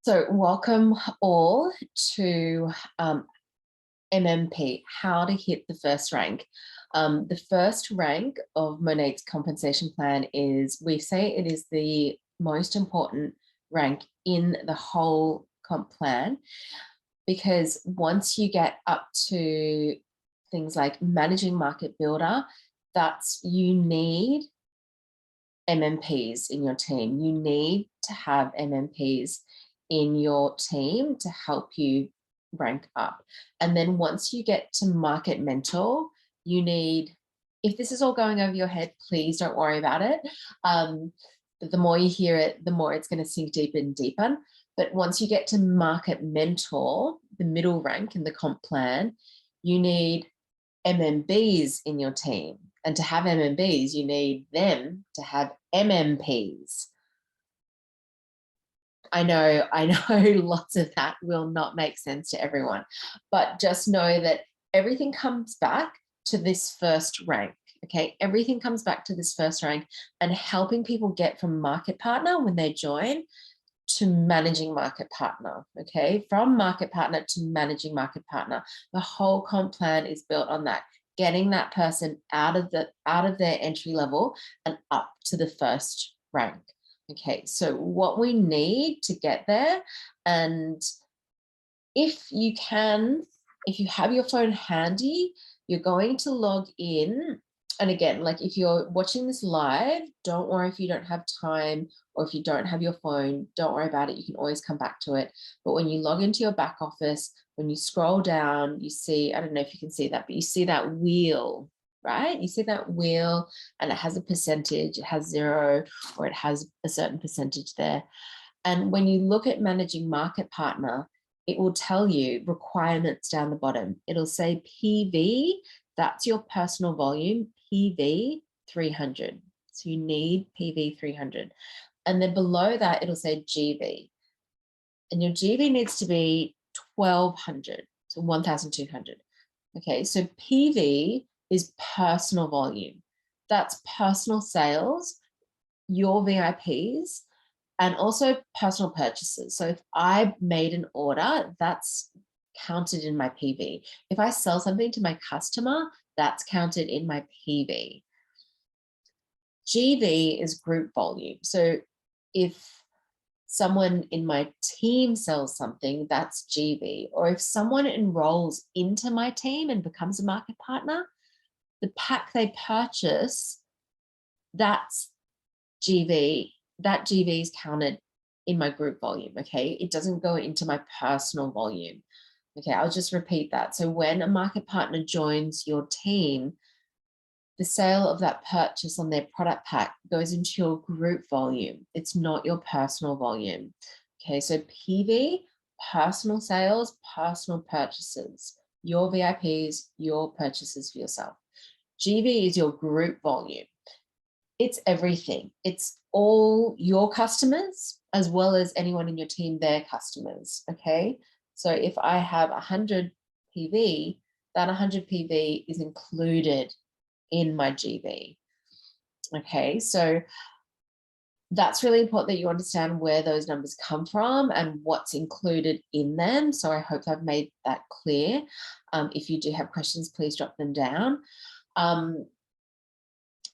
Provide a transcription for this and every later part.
So welcome all to MMP, how to hit the first rank. The first rank of Monat's compensation plan is, we say it is the most important rank in the whole comp plan, because once you get up to things like managing market builder, you need MMPs in your team. You need to have MMPs in your team to help you rank up. And then once you get to market mentor, you need, if this is all going over your head, please don't worry about it. But the more you hear it, the more it's going to sink deeper and deeper. But once you get to market mentor, the middle rank in the comp plan, you need MMBs in your team. And to have MMBs, you need them to have MMPs. I know lots of that will not make sense to everyone, but just know that everything comes back to this first rank. Okay, everything comes back to this first rank, and helping people get from market partner when they join to managing market partner. Okay, from market partner to managing market partner. The whole comp plan is built on that, getting that person out of their entry level and up to the first rank. Okay, so what we need to get there, and if you have your phone handy, you're going to log in. And again, like if you're watching this live, don't worry if you don't have time, or if you don't have your phone, don't worry about it. You can always come back to it. But when you log into your back office, when you scroll down, you see, I don't know if you can see that, but you see that wheel, right? You see that wheel, and it has a percentage, it has 0, or it has a certain percentage there. And when you look at managing market partner, it will tell you requirements down the bottom. It'll say PV, that's your personal volume, PV 300. So you need PV 300. And then below that, it'll say GV. And your GV needs to be 1200, so 1200. Okay, so PV is personal volume. That's personal sales, your VIPs, and also personal purchases. So if I made an order, that's counted in my PV. If I sell something to my customer, that's counted in my PV. GV is group volume. So if someone in my team sells something, that's GV. Or if someone enrolls into my team and becomes a market partner, the pack they purchase, that's GV. That GV is counted in my group volume, okay? It doesn't go into my personal volume. Okay, I'll just repeat that. So when a market partner joins your team, the sale of that purchase on their product pack goes into your group volume. It's not your personal volume. Okay, so PV, personal sales, personal purchases, your VIPs, your purchases for yourself. GV is your group volume. It's everything. It's all your customers as well as anyone in your team, their customers. Okay, so if I have 100 PV, that 100 PV is included in my GV. Okay, so that's really important that you understand where those numbers come from and what's included in them. So I hope I've made that clear. If you do have questions, please drop them down.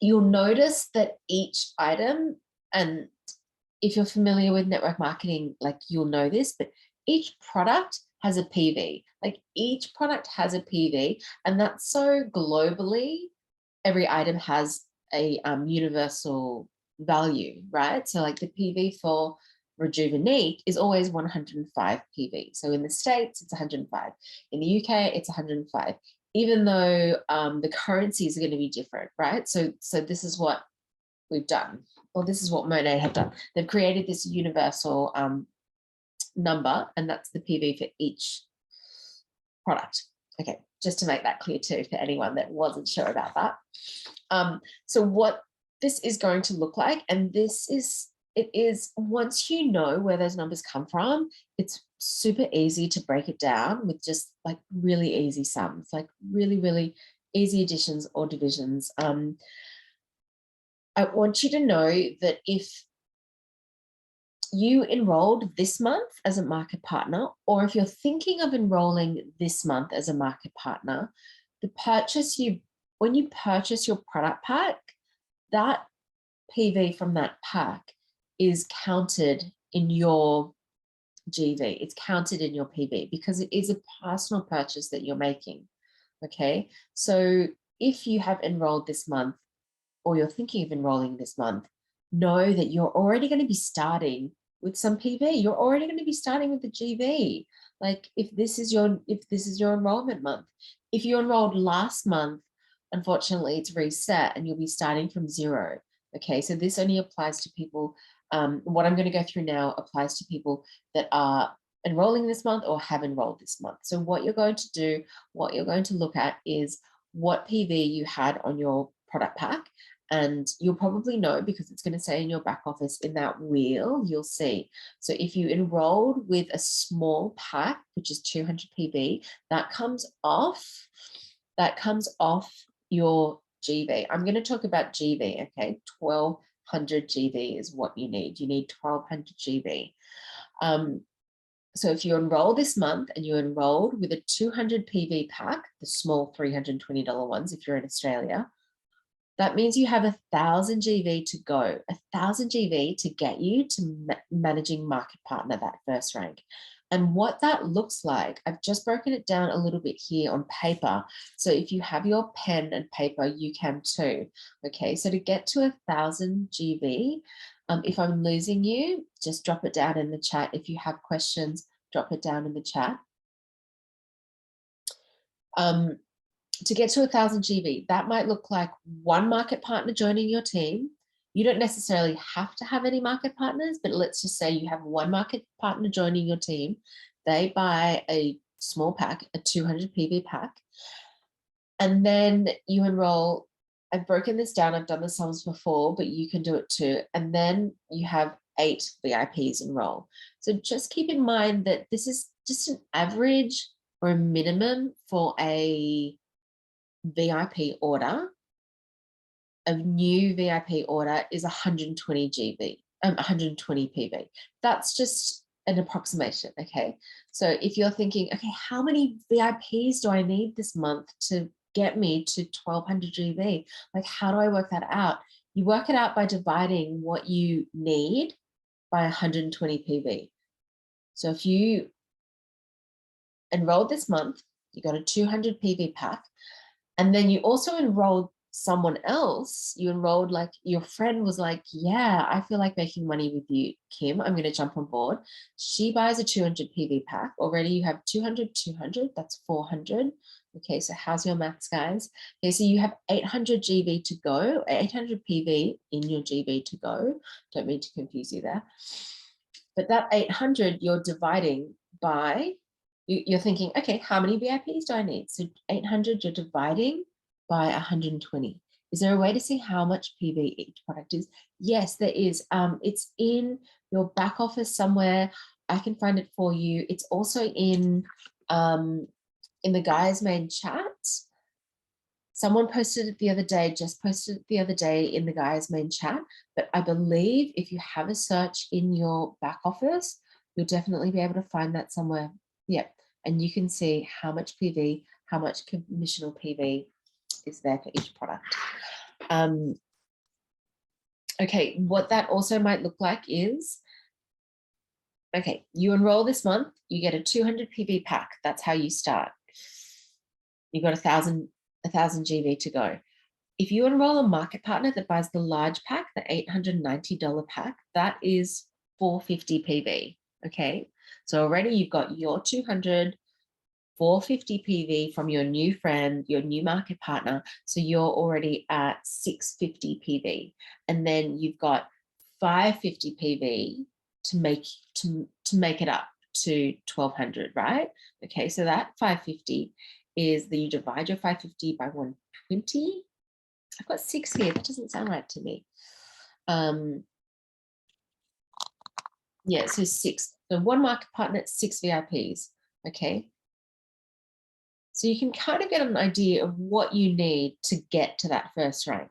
You'll notice that each item, and if you're familiar with network marketing, like you'll know this, but each product has a PV. Like each product has a PV, and that's so globally, every item has a universal value, right? So like the PV for Rejuvenate is always 105 PV. So in the States, it's 105. In the UK, it's 105. Even though the currencies are going to be different, right? So this is what we've done, or this is what Monat have done. They've created this universal number, and that's the PV for each product. Okay, just to make that clear too for anyone that wasn't sure about that. So what this is going to look like, and it is once you know where those numbers come from, it's super easy to break it down with just like really easy sums, like really, really easy additions or divisions. I want you to know that if you enrolled this month as a market partner, or if you're thinking of enrolling this month as a market partner, when you purchase your product pack, that PV from that pack is counted in your GV. It's counted in your PV because it is a personal purchase that you're making. Okay, so if you have enrolled this month, or you're thinking of enrolling this month, know that you're already going to be starting with some PV. You're already going to be starting with the GV. Like if this is your enrollment month. If you enrolled last month, unfortunately it's reset and you'll be starting from zero. Okay, so this only applies to people, what I'm going to go through now applies to people that are enrolling this month or have enrolled this month. So what you're going to do, what you're going to look at is what PV you had on your product pack. And you'll probably know because it's going to say in your back office in that wheel, you'll see. So if you enrolled with a small pack, which is 200 PV, that comes off your GV. I'm going to talk about GV, okay? 1200 GV is what you need. You need 1200 GV. So if you enroll this month and you enrolled with a 200 PV pack, the small $320 ones, if you're in Australia, that means you have 1,000 GV to go, 1,000 GV to get you to managing market partner, that first rank. And what that looks like, I've just broken it down a little bit here on paper. So if you have your pen and paper, you can too. Okay, so to get to 1,000 GV, if I'm losing you, just drop it down in the chat. If you have questions, drop it down in the chat. To get to 1,000 GV, that might look like one market partner joining your team. You don't necessarily have to have any market partners, but let's just say you have one market partner joining your team. They buy a small pack, a 200 PV pack, and then you enroll. I've broken this down. I've done the sums before, but you can do it too. And then you have 8 VIPs enroll. So just keep in mind that this is just an average or a minimum for a VIP order. A new VIP order is 120 GV, 120 PV. That's just an approximation, okay? So if you're thinking, okay, how many VIPs do I need this month to get me to 1,200 GV? Like, how do I work that out? You work it out by dividing what you need by 120 PV. So if you enrolled this month, you got a 200 PV pack, and then you also enrolled someone else. You enrolled, like your friend was like, yeah, I feel like making money with you, Kim. I'm going to jump on board. She buys a 200 PV pack. Already you have 200, 200, that's 400. Okay, so how's your maths, guys? Okay, so you have 800 GV to go, 800 PV in your GV to go. Don't mean to confuse you there. But that 800 you're dividing by, you're thinking, okay, how many VIPs do I need? So 800 you're dividing by 120. Is there a way to see how much PV each product is? Yes, there is. It's in your back office somewhere. I can find it for you. It's also in the guys' main chat. Someone posted it the other day, just posted it the other day in the guys' main chat. But I believe if you have a search in your back office, you'll definitely be able to find that somewhere. Yep. And you can see how much PV, how much commissional PV is there for each product. Okay, what that also might look like is, okay, you enroll this month, you get a 200 PV pack. That's how you start. You've got 1,000 GV to go. If you enroll a market partner that buys the large pack, the $890 pack, that is 450 PV. Okay, so already you've got your 200, 450 PV from your new friend, your new market partner. So you're already at 650 PV. And then you've got 550 PV to make it up to 1,200, right? Okay, so that 550 is that you divide your 550 by 120. I've got 6 here. That doesn't sound right to me. Yeah, so 6. So one market partner, 6 VIPs. Okay. So you can kind of get an idea of what you need to get to that first rank.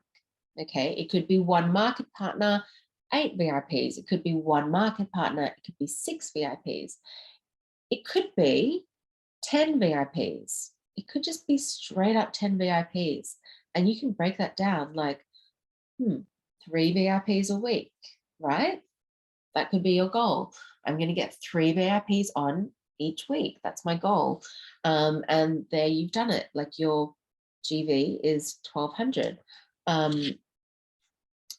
Okay, it could be one market partner 8 VIPs. It could be 1 market partner. It could be 6 VIPs. It could be 10 VIPs. It could just be straight up 10 VIPs. And you can break that down like, 3 VIPs a week, right? That could be your goal. I'm going to get 3 VIPs on each week. That's my goal. And there you've done it. Like your GV is 1,200. And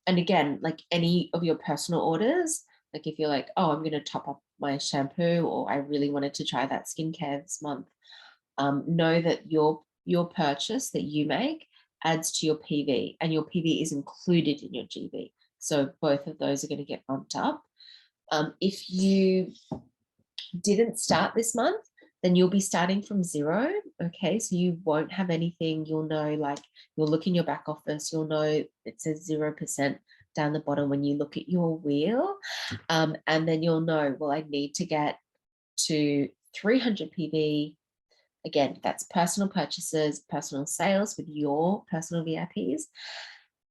again, like any of your personal orders, like if you're like, oh, I'm going to top up my shampoo, or I really wanted to try that skincare this month, know that your purchase that you make adds to your PV, and your PV is included in your GV. So both of those are going to get bumped up. If you didn't start this month, then you'll be starting from 0. Okay, so you won't have anything. You'll know, like, you'll look in your back office, you'll know it says 0% down the bottom when you look at your wheel. And then you'll know, well, I need to get to 300 PV. Again, that's personal purchases, personal sales with your personal VIPs,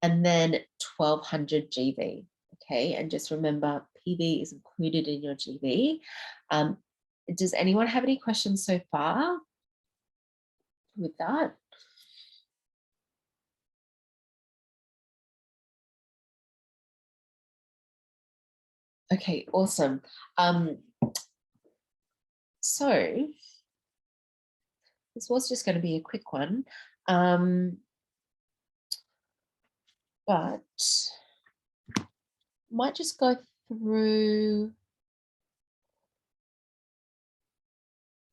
and then 1,200 GV. Okay, and just remember, PV is included in your GV. Does anyone have any questions so far with that? Okay, awesome. So this was just going to be a quick one, but might just go through.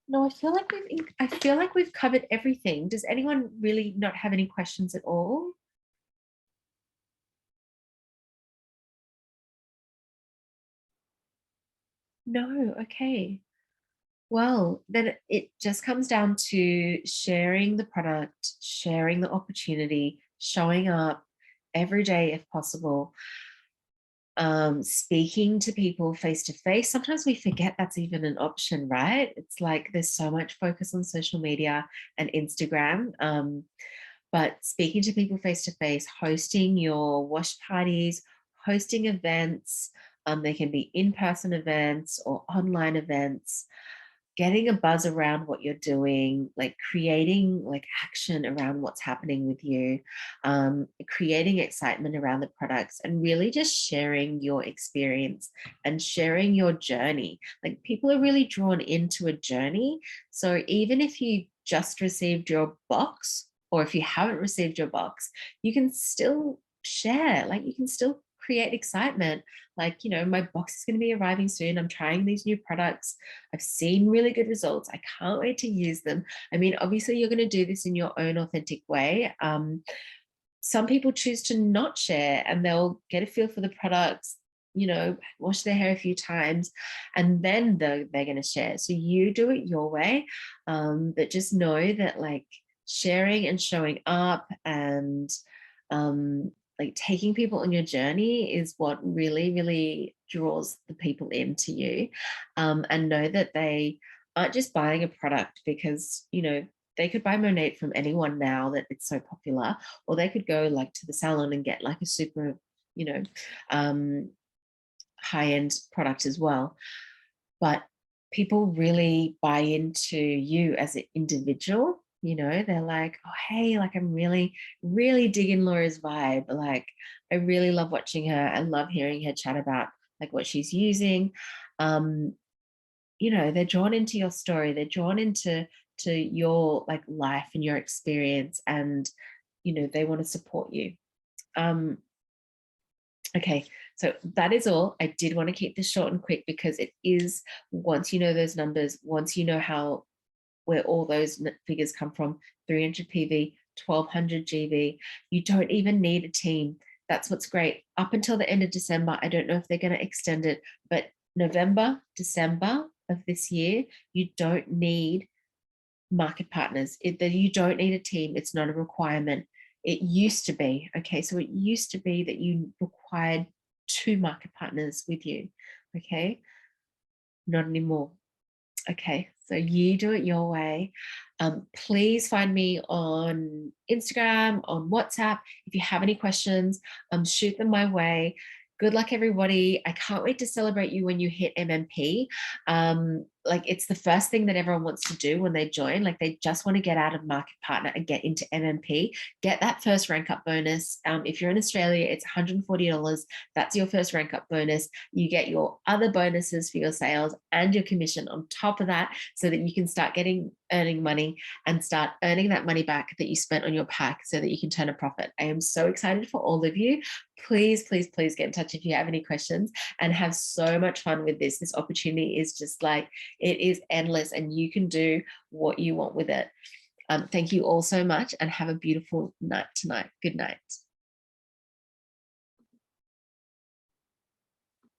No, I feel like we've covered everything. Does anyone really not have any questions at all? No, okay. Well, then it just comes down to sharing the product, sharing the opportunity, showing up every day if possible, speaking to people face to face. Sometimes we forget that's even an option, right? It's like there's so much focus on social media and Instagram, but speaking to people face to face, hosting your wash parties, hosting events. They can be in-person events or online events, getting a buzz around what you're doing, like creating like action around what's happening with you, creating excitement around the products, and really just sharing your experience and sharing your journey. Like people are really drawn into a journey. So even if you just received your box, or if you haven't received your box, you can still share, like you can still create excitement. Like, my box is going to be arriving soon. I'm trying these new products. I've seen really good results. I can't wait to use them. I mean, obviously you're going to do this in your own authentic way. Some people choose to not share, and they'll get a feel for the products, wash their hair a few times, and then they're going to share. So you do it your way. But just know that like sharing and showing up and like taking people on your journey is what really, really draws the people into you. And know that they aren't just buying a product because, they could buy Monat from anyone now that it's so popular, or they could go like to the salon and get like a super, high-end product as well. But people really buy into you as an individual. They're like, oh, hey, like I'm really, really digging Laura's vibe. Like, I really love watching her. I love hearing her chat about like what she's using. They're drawn into your story. They're drawn into your like life and your experience, and they want to support you. Okay, so that is all. I did want to keep this short and quick because it is, once you know those numbers, once you know where all those figures come from, 300 PV, 1,200 GV, you don't even need a team. That's what's great. Up until the end of December, I don't know if they're going to extend it, but November, December of this year, you don't need market partners. You don't need a team. It's not a requirement. It used to be, okay? So it used to be that you required 2 market partners with you, okay? Not anymore. Okay, so you do it your way. Please find me on Instagram, on WhatsApp. If you have any questions, shoot them my way. Good luck, everybody. I can't wait to celebrate you when you hit MMP. Like, it's the first thing that everyone wants to do when they join. Like, they just want to get out of market partner and get into MMP. Get that first rank up bonus. If you're in Australia, it's $140. That's your first rank up bonus. You get your other bonuses for your sales and your commission on top of that, so that you can start earning money and start earning that money back that you spent on your pack, so that you can turn a profit. I am so excited for all of you. Please, please, please get in touch if you have any questions, and have so much fun with this. This opportunity is just like, it is endless, and you can do what you want with it. Thank you all so much, and have a beautiful night tonight. Good night.